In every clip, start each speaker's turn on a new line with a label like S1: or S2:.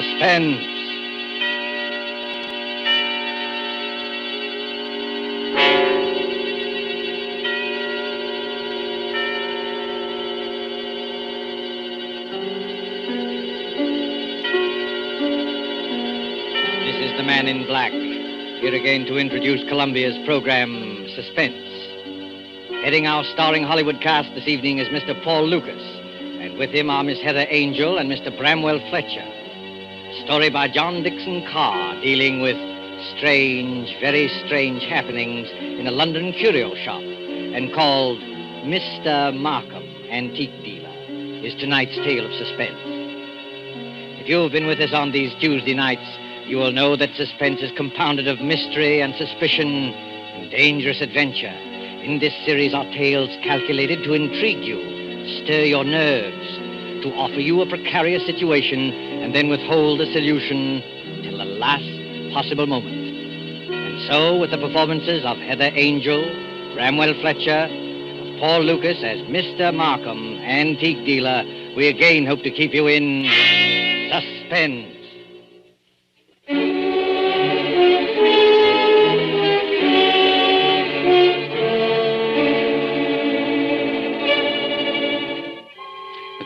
S1: Suspense. This is the man in black, here again to introduce Columbia's program, Suspense. Heading our starring Hollywood cast this evening is Mr. Paul Lucas, and with him are Miss Heather Angel and Mr. Bramwell Fletcher. Story by John Dixon Carr, dealing with strange, very strange happenings in a London curio shop, and called Mr. Markham, Antique Dealer, is tonight's tale of suspense. If you've been with us on these Tuesday nights, you will know that suspense is compounded of mystery and suspicion and dangerous adventure. In this series are tales calculated to intrigue you, stir your nerves, to offer you a precarious situation, and then withhold the solution till the last possible moment. And so, with the performances of Heather Angel, Bramwell Fletcher, and Paul Lucas as Mr. Markham, Antique Dealer, we again hope to keep you in suspense.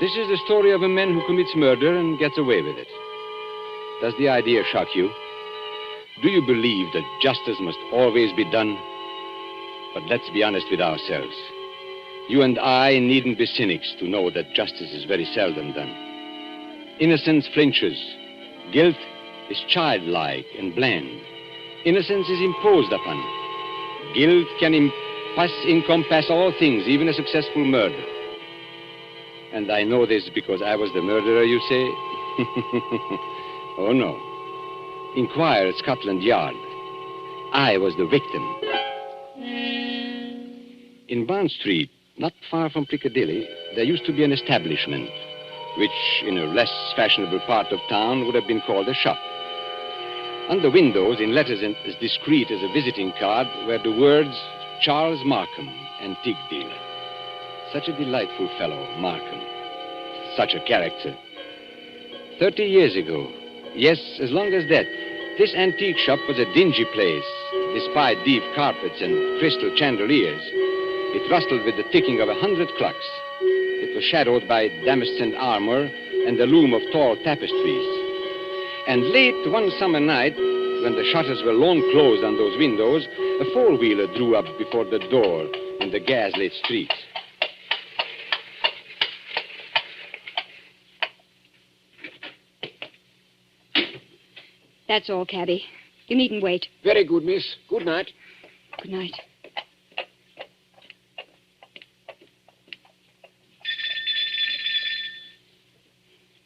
S2: This is the story of a man who commits murder and gets away with it. Does the idea shock you? Do you believe that justice must always be done? But let's be honest with ourselves. You and I needn't be cynics to know that justice is very seldom done. Innocence flinches. Guilt is childlike and bland. Innocence is imposed upon. Guilt can encompass all things, even a successful murder. And I know this because I was the murderer, you say? Oh, no. Inquire at Scotland Yard. I was the victim. In Bond Street, not far from Piccadilly, there used to be an establishment, which in a less fashionable part of town would have been called a shop. On the windows, in letters as discreet as a visiting card, were the words, Charles Markham, Antique Dealer. Such a delightful fellow, Markham. Such a character. 30 years ago, yes, as long as that, this antique shop was a dingy place, despite deep carpets and crystal chandeliers. It rustled with the ticking of 100 clocks. It was shadowed by damascened armor and the loom of tall tapestries. And late one summer night, when the shutters were long closed on those windows, a four-wheeler drew up before the door in the gas-lit street.
S3: That's all, cabby. You needn't wait.
S4: Very good, miss. Good night.
S3: Good night.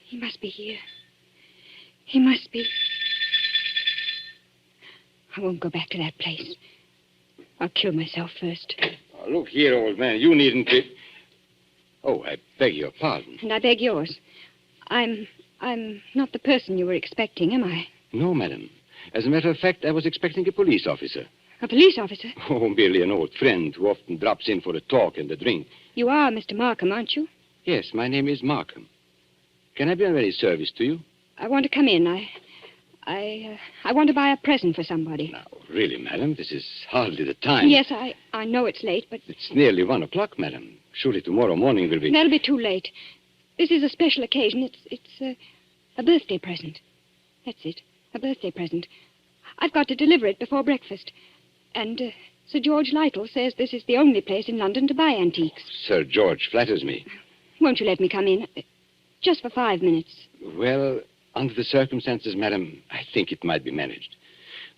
S3: He must be here. He must be. I won't go back to that place. I'll kill myself first.
S2: Oh, look here, old man. You needn't be... Oh, I beg your pardon.
S3: And I beg yours. I'm not the person you were expecting, am I?
S2: No, madam. As a matter of fact, I was expecting a police officer.
S3: A police officer?
S2: Oh, merely an old friend who often drops in for a talk and a drink.
S3: You are Mr. Markham, aren't you?
S2: Yes, my name is Markham. Can I be of any service to you?
S3: I want to come in. I want to buy a present for somebody.
S2: Now, really, madam, this is hardly the time.
S3: Yes, I know it's late, but...
S2: It's nearly 1 o'clock, madam. Surely tomorrow morning will be...
S3: That'll be too late. This is a special occasion. It's a birthday present. That's it. A birthday present. I've got to deliver it before breakfast. And Sir George Lytle says this is the only place in London to buy antiques.
S2: Sir George flatters me.
S3: Won't you let me come in? Just for 5 minutes.
S2: Well, under the circumstances, madam, I think it might be managed.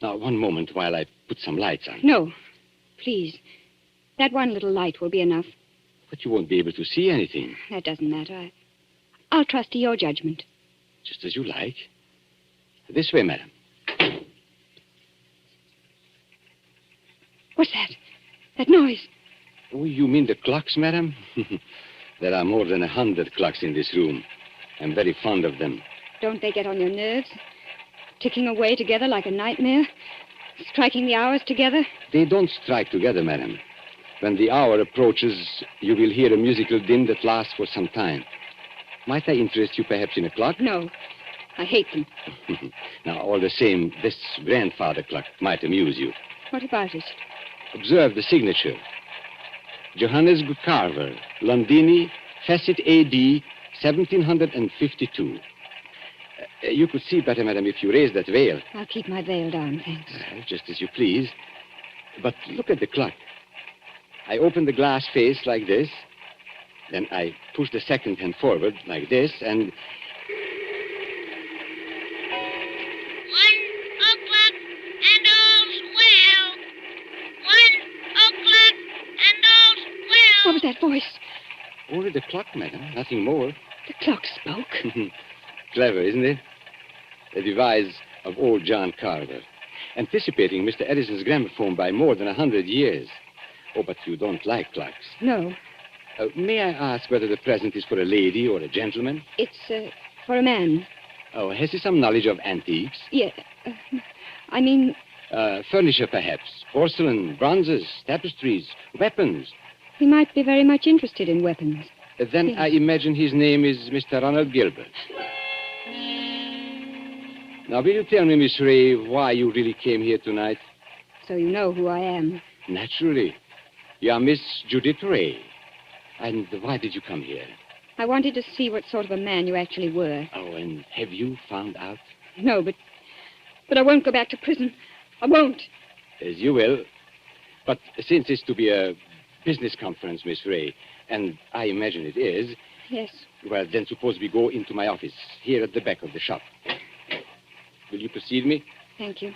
S2: Now, one moment while I put some lights on.
S3: No. Please. That one little light will be enough.
S2: But you won't be able to see anything.
S3: That doesn't matter. I'll trust to your judgment.
S2: Just as you like. This way, madam.
S3: What's that? That noise?
S2: Oh, you mean the clocks, madam? There are more than 100 clocks in this room. I'm very fond of them.
S3: Don't they get on your nerves? Ticking away together like a nightmare? Striking the hours together?
S2: They don't strike together, madam. When the hour approaches, you will hear a musical din that lasts for some time. Might I interest you perhaps in a clock?
S3: No. I hate them.
S2: Now, all the same, this grandfather clock might amuse you.
S3: What about it?
S2: Observe the signature. Johannes Carver, Londini, Facet A.D., 1752. You could see better, madam, if you raised that veil.
S3: I'll keep my veil down, thanks.
S2: Just as you please. But look at the clock. I open the glass face like this. Then I push the second hand forward like this, and...
S5: 1 o'clock and all's well. 1 o'clock and all's well.
S3: What was that voice?
S2: Only the clock, madam, nothing more.
S3: The clock spoke.
S2: Clever, isn't it? A device of old John Carver, anticipating Mr. Edison's gramophone by more than 100 years. Oh, but you don't like clocks.
S3: No,
S2: May I ask whether the present is for a lady or a gentleman?
S3: it's for a man.
S2: Oh, has he some knowledge of antiques?
S3: Yeah, I mean,
S2: Furniture, perhaps. Porcelain, bronzes, tapestries, weapons.
S3: he might be very much interested in weapons.
S2: Then
S3: Yes.
S2: I imagine his name is Mr. Ronald Gilbert. Now, will you tell me, Miss Ray, why you really came here tonight?
S3: So you know who I am.
S2: Naturally. You are Miss Judith Ray. And why did you come here?
S3: I wanted to see what sort of a man you actually were.
S2: Oh, and have you found out?
S3: No, but I won't go back to prison. I won't.
S2: As you will. But since it's to be a business conference, Miss Ray, and I imagine it is,
S3: Yes.
S2: well, then suppose we go into my office, here at the back of the shop. Will you precede me?
S3: Thank you.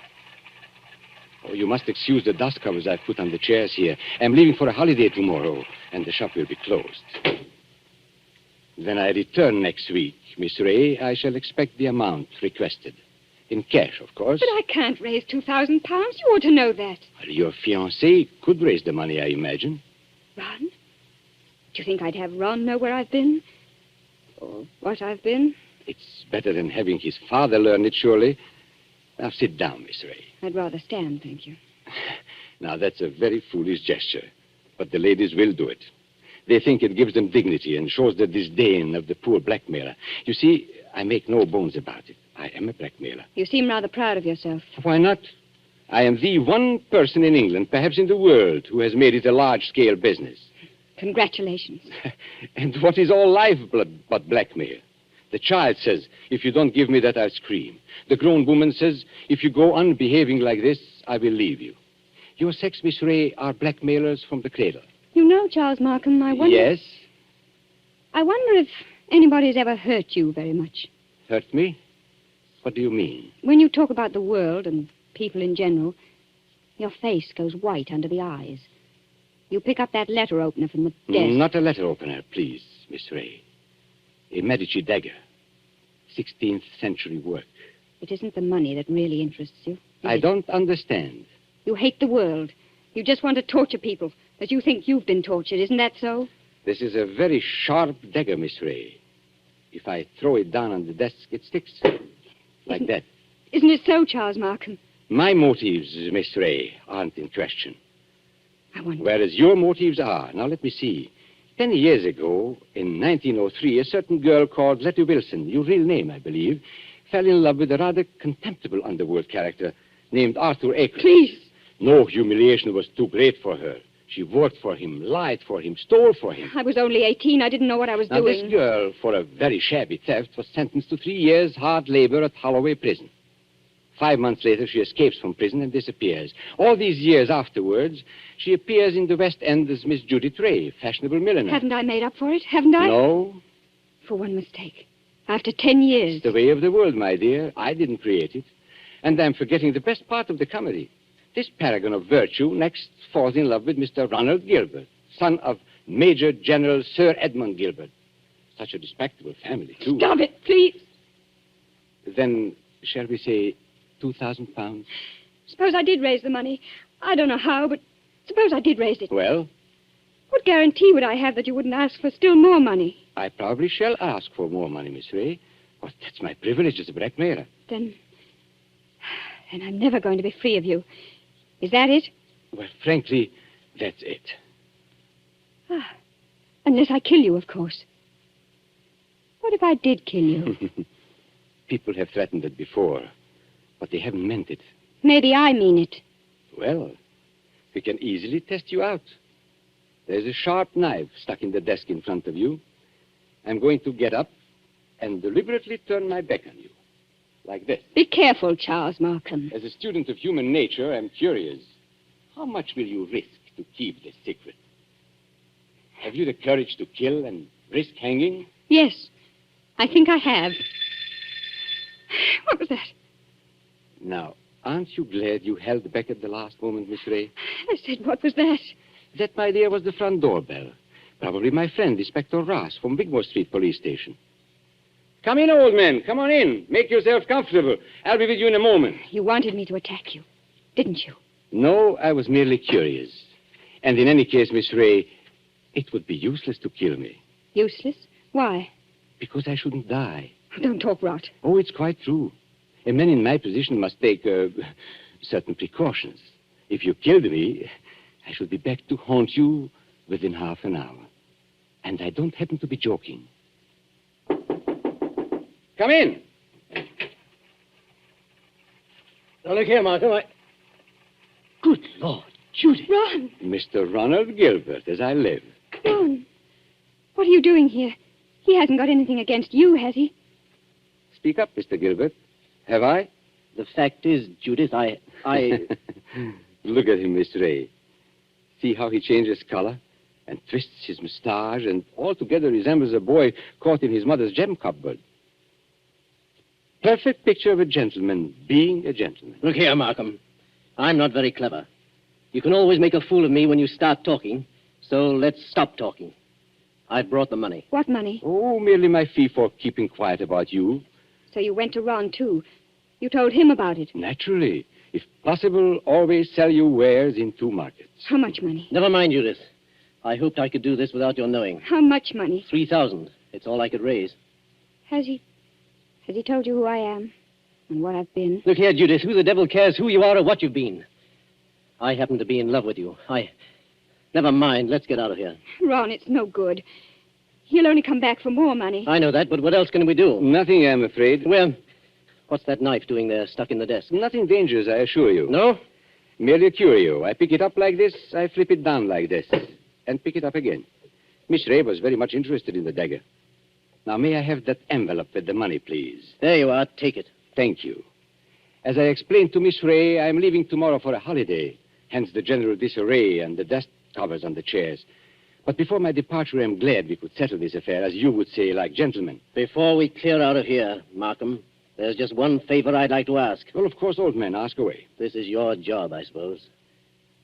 S2: Oh, you must excuse the dust covers I've put on the chairs here. I'm leaving for a holiday tomorrow, and the shop will be closed. When I return next week, Miss Ray, I shall expect the amount requested. In cash, of course.
S3: But I can't raise 2,000 pounds. You ought to know that.
S2: Well, your fiancé could raise the money, I imagine.
S3: Ron? Do you think I'd have Ron know where I've been? Or what I've been?
S2: It's better than having his father learn it, surely. Now, sit down, Miss Ray.
S3: I'd rather stand, thank you.
S2: Now, that's a very foolish gesture, but the ladies will do it. They think it gives them dignity and shows the disdain of the poor blackmailer. You see, I make no bones about it. I am a blackmailer.
S3: You seem rather proud of yourself.
S2: Why not? I am the one person in England, perhaps in the world, who has made it a large-scale business.
S3: Congratulations.
S2: And what is all life but blackmail? The child says, if you don't give me that, I'll scream. The grown woman says, if you go on behaving like this, I will leave you. Your sex, Miss Ray, are blackmailers from the cradle.
S3: You know, Charles Markham, I wonder...
S2: Yes?
S3: I wonder if anybody's ever hurt you very much.
S2: Hurt me? What do you mean?
S3: When you talk about the world and people in general, your face goes white under the eyes. You pick up that letter opener from the desk.
S2: Not a letter opener, please, Miss Ray. A Medici dagger. 16th century work.
S3: It isn't the money that really interests you.
S2: I don't understand.
S3: You hate the world. You just want to torture people, as you think you've been tortured. Isn't that so?
S2: This is a very sharp dagger, Miss Ray. If I throw it down on the desk, it sticks. Like that.
S3: Isn't it so, Charles Markham?
S2: My motives, Miss Ray, aren't in question.
S3: I wonder.
S2: Whereas your motives are. Now, let me see. 10 years ago, in 1903, a certain girl called Letty Wilson, your real name, I believe, fell in love with a rather contemptible underworld character named Arthur Aker.
S3: Please.
S2: No humiliation was too great for her. She worked for him, lied for him, stole for him.
S3: I was only 18. I didn't know what I was
S2: Now,
S3: doing.
S2: this girl, for a very shabby theft, was sentenced to 3 years' hard labor at Holloway Prison. 5 months later, she escapes from prison and disappears. All these years afterwards, she appears in the West End as Miss Judith Ray, fashionable milliner.
S3: Haven't I made up for it? Haven't I?
S2: No,
S3: For one mistake. After 10 years.
S2: it's the way of the world, my dear. I didn't create it. And I'm forgetting the best part of the comedy. This paragon of virtue next falls in love with Mr. Ronald Gilbert, son of Major General Sir Edmund Gilbert. Such a respectable family, too.
S3: Stop it, please.
S2: Then, shall we say, 2,000 pounds?
S3: Suppose I did raise the money. I don't know how, but suppose I did raise it.
S2: Well,
S3: What guarantee would I have that you wouldn't ask for still more money?
S2: I probably shall ask for more money, Miss Ray. But that's my privilege as a blackmailer.
S3: Then I'm never going to be free of you. Is that it?
S2: Well, frankly, that's it.
S3: Unless I kill you, of course. What if I did kill you?
S2: People have threatened it before, but they haven't meant it.
S3: Maybe I mean it.
S2: Well, we can easily test you out. There's a sharp knife stuck in the desk in front of you. I'm going to get up and deliberately turn my back on you. Like this.
S3: Be careful, Charles Markham.
S2: As a student of human nature, I'm curious. How much will you risk to keep this secret? Have you the courage to kill and risk hanging?
S3: Yes, I think I have. What was that?
S2: Now, aren't you glad you held back at the last moment, Miss Ray?
S3: I said, what was that?
S2: That, my dear, was the front doorbell. Probably my friend, Inspector Ross, from Wigmore Street Police Station. Come in, old man. Come on in. Make yourself comfortable. I'll be with you in a moment.
S3: You wanted me to attack you, didn't you?
S2: No, I was merely curious. And in any case, Miss Ray, it would be useless to kill me.
S3: Useless? Why?
S2: Because I shouldn't die.
S3: Don't talk rot.
S2: Oh, it's quite true. A man in my position must take certain precautions. If you killed me, I should be back to haunt you within half an hour. And I don't happen to be joking. Come in.
S4: Now, look here, Markham. Good Lord, Judy.
S3: Ron!
S2: Mr. Ronald Gilbert, as I live.
S3: Ron! What are you doing here? He hasn't got anything against you, has he?
S2: Speak up, Mr. Gilbert. Have I?
S4: The fact is, Judith, I...
S2: Look at him, Miss Ray. See how he changes color and twists his mustache and altogether resembles a boy caught in his mother's gem cupboard. Perfect picture of a gentleman being a gentleman.
S4: Look here, Markham. I'm not very clever. You can always make a fool of me when you start talking, so let's stop talking. I've brought the money.
S3: What money?
S2: Oh, merely my fee for keeping quiet about you.
S3: So you went to Ron, too. You told him about it.
S2: Naturally. If possible, always sell your wares in 2 markets.
S3: How much money?
S4: Never mind, Judith. I hoped I could do this without your knowing.
S3: How much money?
S4: 3,000. It's all I could raise.
S3: Has he told you who I am and what I've been?
S4: Look here, Judith. Who the devil cares who you are or what you've been? I happen to be in love with you. Never mind. Let's get out of here.
S3: Ron, it's no good. He'll only come back for more money.
S4: I know that, but what else can we do?
S2: Nothing, I'm afraid.
S4: Well, what's that knife doing there, stuck in the desk?
S2: Nothing dangerous, I assure you.
S4: No?
S2: Merely a curio. I pick it up like this, I flip it down like this, and pick it up again. Miss Ray was very much interested in the dagger. Now, may I have that envelope with the money, please?
S4: There you are. Take it.
S2: Thank you. As I explained to Miss Ray, I'm leaving tomorrow for a holiday, hence the general disarray and the dust covers on the chairs. But before my departure, I'm glad we could settle this affair, as you would say, like gentlemen.
S4: Before we clear out of here, Markham, there's just one favor I'd like to ask.
S2: Well, of course, old man, ask away.
S4: This is your job, I suppose.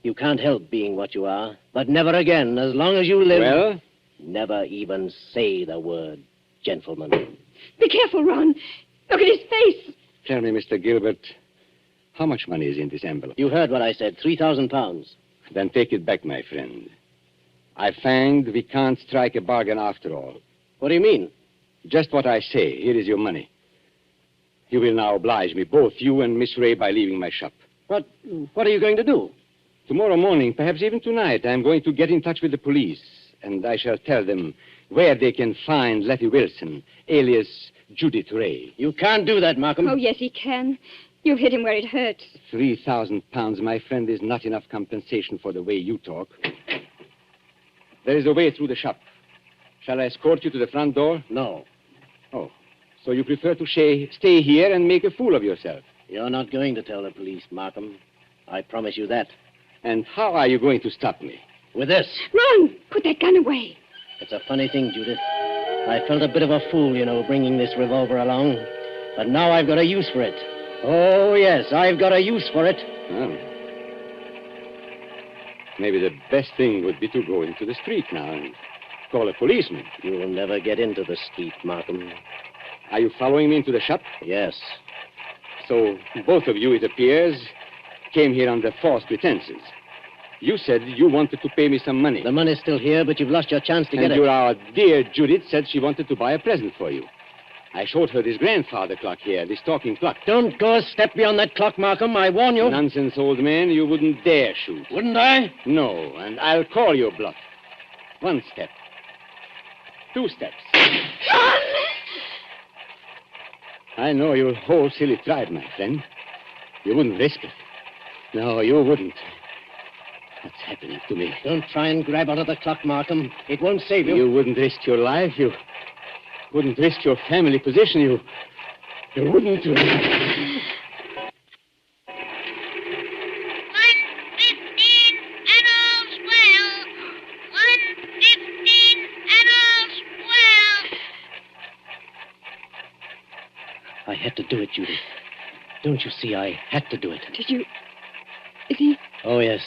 S4: You can't help being what you are, but never again, as long as you live...
S2: Well?
S4: Never even say the word gentleman.
S3: Be careful, Ron. Look at his face.
S2: Tell me, Mr. Gilbert, how much money is in this envelope?
S4: You heard what I said, 3,000 pounds.
S2: Then take it back, my friend. I find we can't strike a bargain after all.
S4: What do you mean?
S2: Just what I say. Here is your money. You will now oblige me, both you and Miss Ray, by leaving my shop.
S4: What are you going to do?
S2: Tomorrow morning, perhaps even tonight, I'm going to get in touch with the police, and I shall tell them where they can find Letty Wilson, alias Judith Ray.
S4: You can't do that, Markham.
S3: Oh, yes, he can. You've hit him where it hurts.
S2: 3,000 pounds, my friend, is not enough compensation for the way you talk. There is a way through the shop. Shall I escort you to the front door?
S4: No.
S2: Oh, so you prefer to stay here and make a fool of yourself?
S4: You're not going to tell the police, Markham. I promise you that.
S2: And how are you going to stop me?
S4: With this.
S3: Ron, put that gun away.
S4: It's a funny thing, Judith. I felt a bit of a fool, bringing this revolver along. But now I've got a use for it. Oh, yes, I've got a use for it.
S2: Oh. Maybe the best thing would be to go into the street now and call a policeman.
S4: You'll never get into the street, Markham.
S2: Are you following me into the shop?
S4: Yes.
S2: So both of you, it appears, came here under false pretenses. You said you wanted to pay me some money.
S4: The money's still here, but you've lost your chance to get it.
S2: And our dear Judith said she wanted to buy a present for you. I showed her this grandfather clock here, this talking clock.
S4: Don't go a step beyond that clock, Markham. I warn you.
S2: Nonsense, old man. You wouldn't dare shoot.
S4: Wouldn't I?
S2: No, and I'll call your bluff. 1 step. 2 steps. I know your whole silly tribe, my friend. You wouldn't risk it. No, you wouldn't. What's happening to me?
S4: Don't try and grab out of the clock, Markham. It won't save you.
S2: You wouldn't risk your life. You wouldn't risk your family position. You wouldn't.
S5: 1:15 and all's well. 1:15 and all's well.
S4: I had to do it, Judith. Don't you see? I had to do it.
S3: Did you... Is he...
S4: Oh, yes.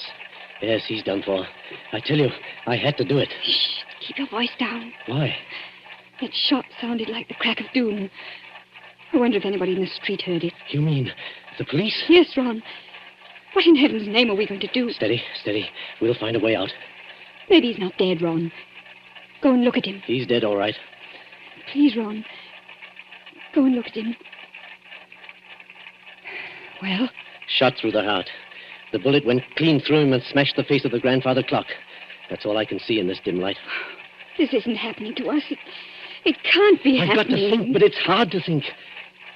S4: Yes, he's done for. I tell you, I had to do it.
S3: Shh, keep your voice down.
S4: Why?
S3: That shot sounded like the crack of doom. I wonder if anybody in the street heard it.
S4: You mean the police?
S3: Yes, Ron. What in heaven's name are we going to do?
S4: Steady, steady. We'll find a way out.
S3: Maybe he's not dead, Ron. Go and look at him.
S4: He's dead, all right.
S3: Please, Ron. Go and look at him. Well?
S4: Shot through the heart. The bullet went clean through him and smashed the face of the grandfather clock. That's all I can see in this dim light.
S3: This isn't happening to us. It can't be
S4: I've
S3: happening.
S4: got to think, but it's hard to think.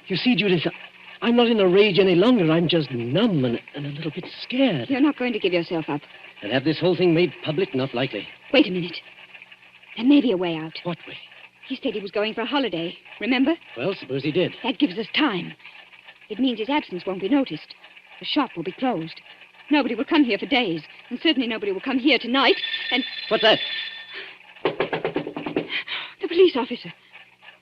S4: You see, Judith, I'm not in a rage any longer. I'm just numb and a little bit scared.
S3: You're not going to give yourself up.
S4: And have this whole thing made public? Not likely.
S3: Wait a minute. There may be a way out.
S4: What way?
S3: He said he was going for a holiday. Remember?
S4: Well, suppose he did.
S3: That gives us time. It means his absence won't be noticed. The shop will be closed. Nobody will come here for days. And certainly nobody will come here tonight. And...
S4: What's that?
S3: The police officer.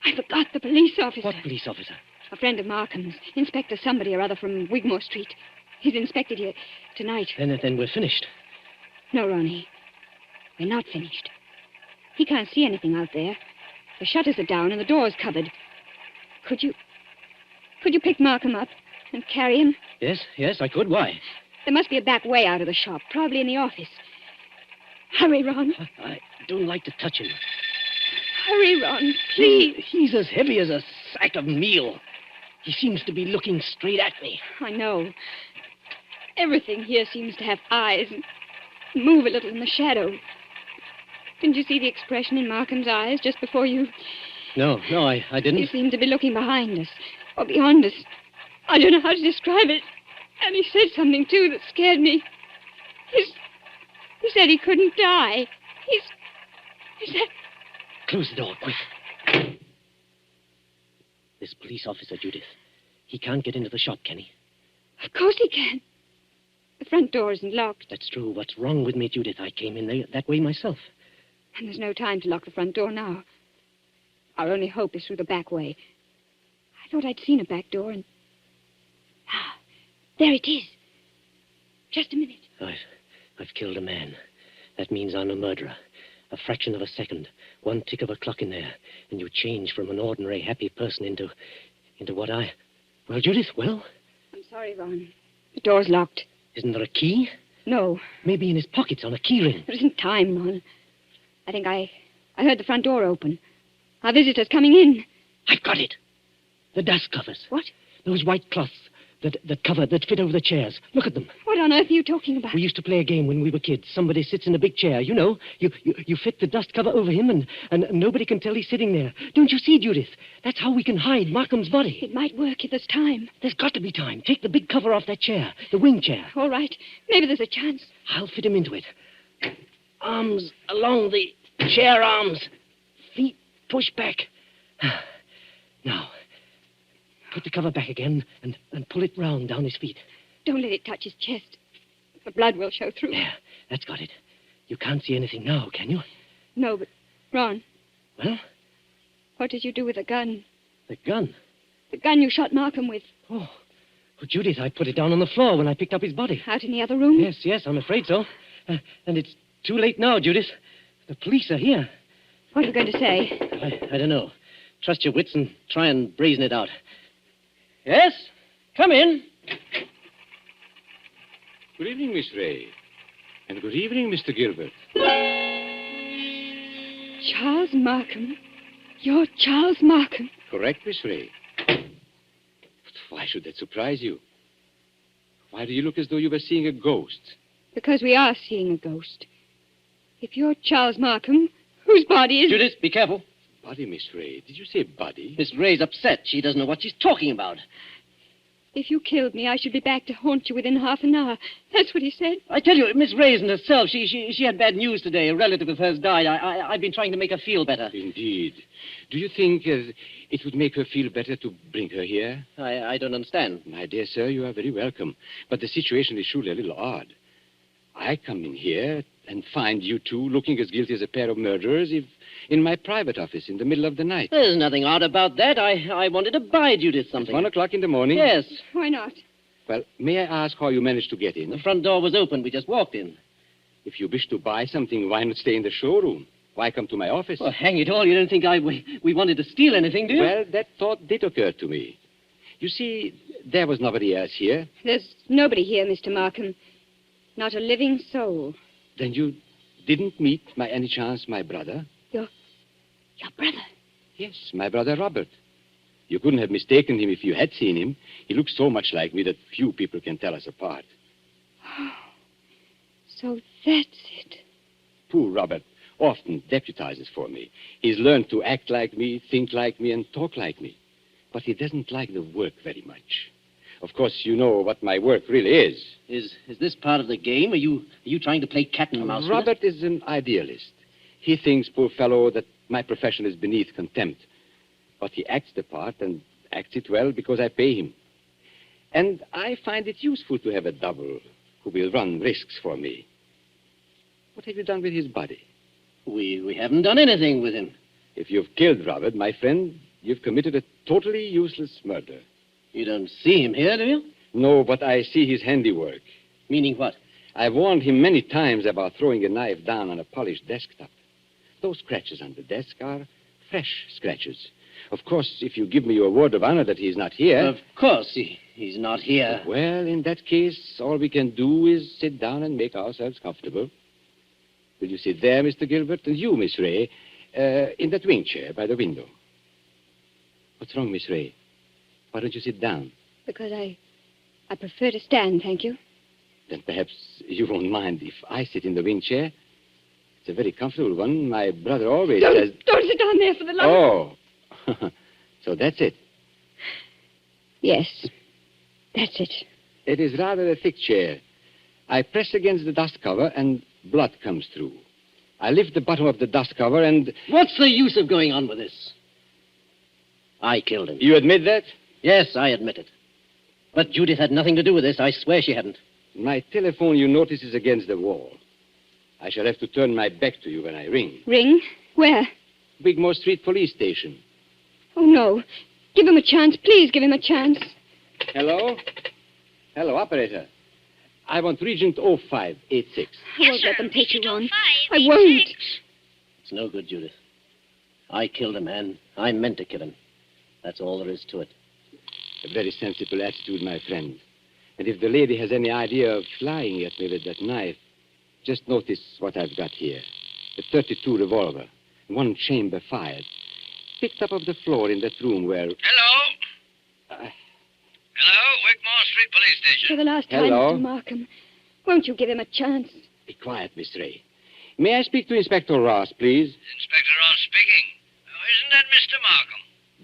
S3: I forgot the police officer.
S4: What police officer?
S3: A friend of Markham's. Inspector somebody or other from Wigmore Street. He's inspected here tonight.
S4: Then we're finished.
S3: No, Ronnie. We're not finished. He can't see anything out there. The shutters are down and the door's covered. Could you pick Markham up and carry him?
S4: Yes, I could. Why?
S3: There must be a back way out of the shop, probably in the office. Hurry, Ron.
S4: I don't like to touch him.
S3: Hurry, Ron, please.
S4: He's as heavy as a sack of meal. He seems to be looking straight at me.
S3: I know. Everything here seems to have eyes and move a little in the shadow. Didn't you see the expression in Markham's eyes just before you...
S4: No, I didn't.
S3: He seemed to be looking behind us, or beyond us. I don't know how to describe it. And he said something, too, that scared me. He said he couldn't die. He said...
S4: Close the door, quick. This police officer, Judith, he can't get into the shop, can he?
S3: Of course he can. The front door isn't locked.
S4: That's true. What's wrong with me, Judith? I came in that way myself.
S3: And there's no time to lock the front door now. Our only hope is through the back way. I thought I'd seen a back door and... Ah, there it is. Just a minute.
S4: I've killed a man. That means I'm a murderer. A fraction of a second, one tick of a clock in there, and you change from an ordinary happy person into what I... Well, Judith, well?
S3: I'm sorry, Ron. The door's locked.
S4: Isn't there a key?
S3: No.
S4: Maybe in his pockets on a key ring.
S3: There isn't time, Ron. I think I heard the front door open. Our visitor's coming in.
S4: I've got it. The dust covers.
S3: What?
S4: Those white cloths that fit over the chairs. Look at them.
S3: What on earth are you talking about?
S4: We used to play a game when we were kids. Somebody sits in a big chair. You know, you fit the dust cover over him and nobody can tell he's sitting there. Don't you see, Judith? That's how we can hide Markham's body.
S3: It might work if there's time.
S4: There's got to be time. Take the big cover off that chair, the wing chair.
S3: All right. Maybe there's a chance.
S4: I'll fit him into it. Arms along the chair arms. Feet pushed back. Now, put the cover back again and pull it round down his feet.
S3: Don't let it touch his chest. The blood will show through.
S4: There, that's got it. You can't see anything now, can you?
S3: No, but, Ron.
S4: Well?
S3: What did you do with the gun?
S4: The gun?
S3: The gun you shot Markham with.
S4: Oh, well, Judith, I put it down on the floor when I picked up his body.
S3: Out in the other room?
S4: Yes, I'm afraid so. And it's too late now, Judith. The police are here.
S3: What are you going to say?
S4: I don't know. Trust your wits and try and brazen it out. Yes? Come in.
S2: Good evening, Miss Ray. And good evening, Mr. Gilbert.
S3: Charles Markham? You're Charles Markham?
S2: Correct, Miss Ray. But why should that surprise you? Why do you look as though you were seeing a ghost?
S3: Because we are seeing a ghost. If you're Charles Markham, whose body is...
S4: Judith, be careful.
S2: Body, Miss Ray. Did you say body?
S4: Miss Ray's upset. She doesn't know what she's talking about.
S3: If you killed me, I should be back to haunt you within half an hour. That's what he said.
S4: I tell you, Miss Ray isn't herself. She had bad news today. A relative of hers died. I've been trying to make her feel better.
S2: Indeed. Do you think it would make her feel better to bring her here?
S4: I don't understand.
S2: My dear sir, you are very welcome. But the situation is surely a little odd. I come in here and find you two looking as guilty as a pair of murderers if in my private office in the middle of the night.
S4: There's nothing odd about that. I wanted to buy Judith something.
S2: 1 o'clock in the morning?
S4: Yes.
S3: Why not?
S2: Well, may I ask how you managed to get in?
S4: The front door was open. We just walked in.
S2: If you wish to buy something, why not stay in the showroom? Why come to my office?
S4: Well, hang it all. You don't think we wanted to steal anything, do you?
S2: Well, that thought did occur to me. You see, there was nobody else here.
S3: There's nobody here, Mr. Markham. Not a living soul.
S2: Then you didn't meet, by any chance, my brother?
S3: Your brother?
S2: Yes, my brother Robert. You couldn't have mistaken him if you had seen him. He looks so much like me that few people can tell us apart.
S3: Oh, so that's it.
S2: Poor Robert often deputizes for me. He's learned to act like me, think like me, and talk like me. But he doesn't like the work very much. Of course, you know what my work really is.
S4: Is this part of the game? Are you trying to play cat and mouse?
S2: Robert is an idealist. He thinks, poor fellow, that my profession is beneath contempt. But he acts the part and acts it well because I pay him. And I find it useful to have a double who will run risks for me. What have you done with his body?
S4: We haven't done anything with him.
S2: If you've killed Robert, my friend, you've committed a totally useless murder.
S4: You don't see him here, do you?
S2: No, but I see his handiwork.
S4: Meaning what?
S2: I've warned him many times about throwing a knife down on a polished desktop. Those scratches on the desk are fresh scratches. Of course, if you give me your word of honor that he's not here...
S4: Of course, he's not here.
S2: Well, in that case, all we can do is sit down and make ourselves comfortable. Will you sit there, Mr. Gilbert? And you, Miss Ray, in that wing chair by the window. What's wrong, Miss Ray? Why don't you sit down?
S3: Because I prefer to stand, thank you.
S2: Then perhaps you won't mind if I sit in the wing chair. It's a very comfortable one. My brother always says...
S3: Don't sit down there for the love
S2: Oh. So that's it.
S3: Yes, that's it.
S2: It is rather a thick chair. I press against the dust cover and blood comes through. I lift the bottom of the dust cover and...
S4: What's the use of going on with this? I killed him.
S2: You admit that?
S4: Yes, I admit it. But Judith had nothing to do with this. I swear she hadn't.
S2: My telephone, you notice, is against the wall. I shall have to turn my back to you when I ring.
S3: Ring? Where?
S2: Wigmore Street Police Station.
S3: Oh, no. Give him a chance. Please give him a chance.
S2: Hello? Hello, operator. I want Regent 0586.
S3: I won't let them take you on. I
S5: 0586.
S3: won't.
S4: It's no good, Judith. I killed a man. I meant to kill him. That's all there is to it.
S2: A very sensible attitude, my friend. And if the lady has any idea of flying at me with that knife, just notice what I've got here. A .32 revolver, one chamber fired. Picked up off the floor in that room where...
S1: Hello? Hello, Wigmore Street Police
S3: For
S1: Station.
S3: the last time,
S2: Hello?
S3: Mr. Markham, won't you give him a chance?
S2: Be quiet, Miss Ray. May I speak to Inspector Ross, please?
S1: Inspector Ross speaking. Oh, isn't that Mr. Markham?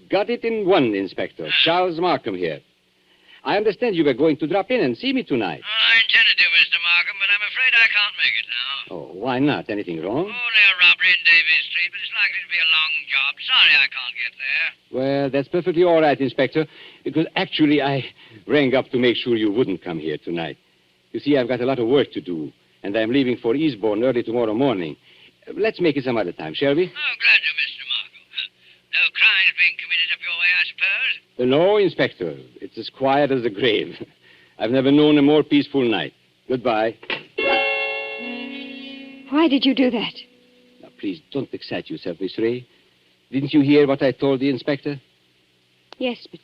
S2: Got it in one, Inspector. Charles Markham here. I understand you were going to drop in and see me tonight.
S1: I intended to, Mr. Markham, but I'm afraid I can't make it now.
S2: Oh, why not? Anything wrong?
S1: Only a robbery in Davies Street, but it's likely to be a long job. Sorry I can't get there.
S2: Well, that's perfectly all right, Inspector, because actually I rang up to make sure you wouldn't come here tonight. You see, I've got a lot of work to do, and I'm leaving for Eastbourne early tomorrow morning. Let's make it some other time, shall we?
S1: Oh, glad to, Mr. Markham. No crimes being committed up your way, I suppose?
S2: No, Inspector. It's as quiet as the grave. I've never known a more peaceful night. Goodbye.
S3: Why did you do that?
S2: Now, please, don't excite yourself, Miss Ray. Didn't you hear what I told the Inspector?
S3: Yes, but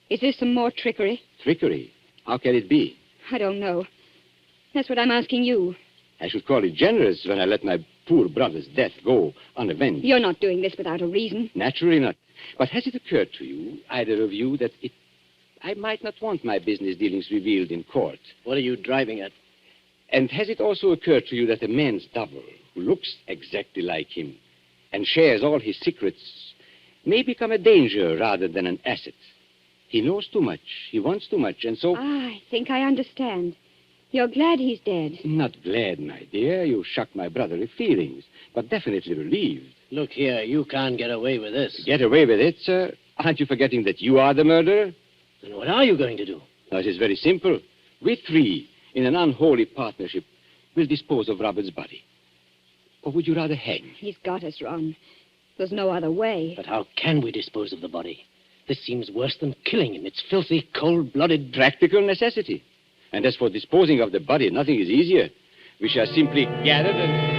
S3: is this some more trickery?
S2: Trickery? How can it be?
S3: I don't know. That's what I'm asking you.
S2: I should call it generous when I let my poor brother's death go unavenged.
S3: You're not doing this without a reason.
S2: Naturally not. But has it occurred to you, either of you, that I might not want my business dealings revealed in court?
S4: What are you driving at?
S2: And has it also occurred to you that a man's double, who looks exactly like him, and shares all his secrets may become a danger rather than an asset. He knows too much. He wants too much, and so...
S3: I think I understand. You're glad he's dead.
S2: Not glad, my dear. You shock my brotherly feelings, but definitely relieved.
S4: Look here, you can't get away with this.
S2: Get away with it, sir? Aren't you forgetting that you are the murderer?
S4: Then what are you going to do?
S2: Now, it is very simple. We three, in an unholy partnership, will dispose of Robert's body. Or would you rather hang?
S3: He's got us, Ron. There's no other way.
S4: But how can we dispose of the body? This seems worse than killing him. It's filthy, cold-blooded...
S2: Practical necessity. And as for disposing of the body, nothing is easier. We shall simply gather and...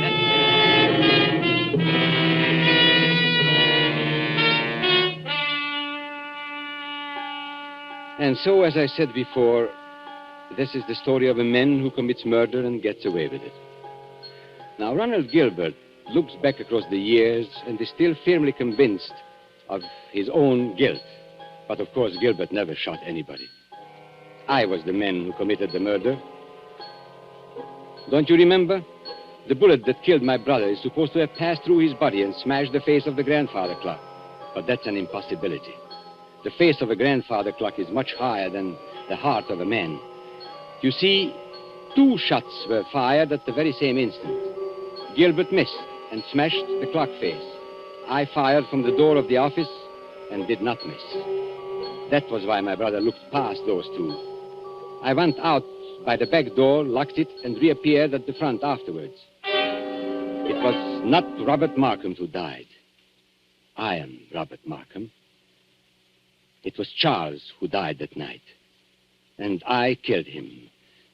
S2: And so, as I said before, this is the story of a man who commits murder and gets away with it. Now, Ronald Gilbert looks back across the years and is still firmly convinced of his own guilt. But, of course, Gilbert never shot anybody. I was the man who committed the murder. Don't you remember? The bullet that killed my brother is supposed to have passed through his body and smashed the face of the grandfather clock. But that's an impossibility. The face of a grandfather clock is much higher than the heart of a man. You see, 2 shots were fired at the very same instant. Gilbert missed and smashed the clock face. I fired from the door of the office and did not miss. That was why my brother looked past those 2. I went out by the back door, locked it, and reappeared at the front afterwards. It was not Robert Markham who died. I am Robert Markham. It was Charles who died that night. And I killed him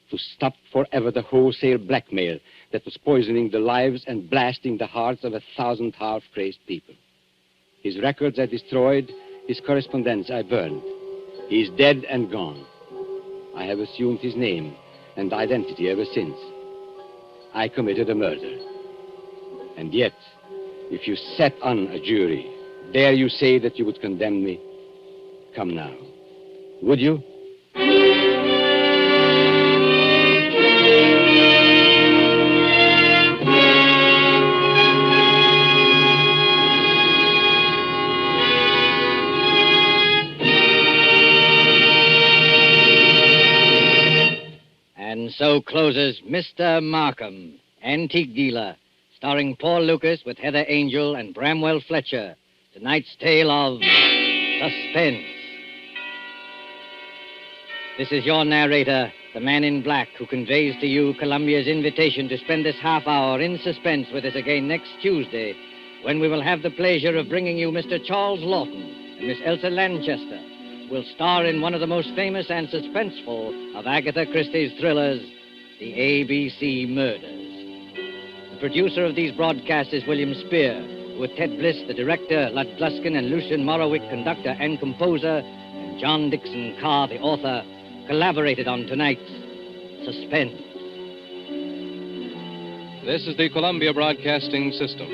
S2: to stop forever the wholesale blackmail that was poisoning the lives and blasting the hearts of 1,000 half-crazed people. His records I destroyed, his correspondence I burned. He is dead and gone. I have assumed his name and identity ever since. I committed a murder. And yet, if you sat on a jury, dare you say that you would condemn me? Come now. Would you?
S1: And so closes Mr. Markham, Antique Dealer, starring Paul Lucas with Heather Angel and Bramwell Fletcher. Tonight's tale of Suspense. This is your narrator, the man in black, who conveys to you Columbia's invitation to spend this half hour in suspense with us again next Tuesday, when we will have the pleasure of bringing you Mr. Charles Lawton and Miss Elsa Lanchester, who will star in one of the most famous and suspenseful of Agatha Christie's thrillers, The ABC Murders. The producer of these broadcasts is William Spear, with Ted Bliss, the director, Lud Gluskin and Lucian Morowick, conductor and composer, and John Dixon Carr, the author, collaborated on tonight's Suspense.
S6: This is the Columbia Broadcasting System.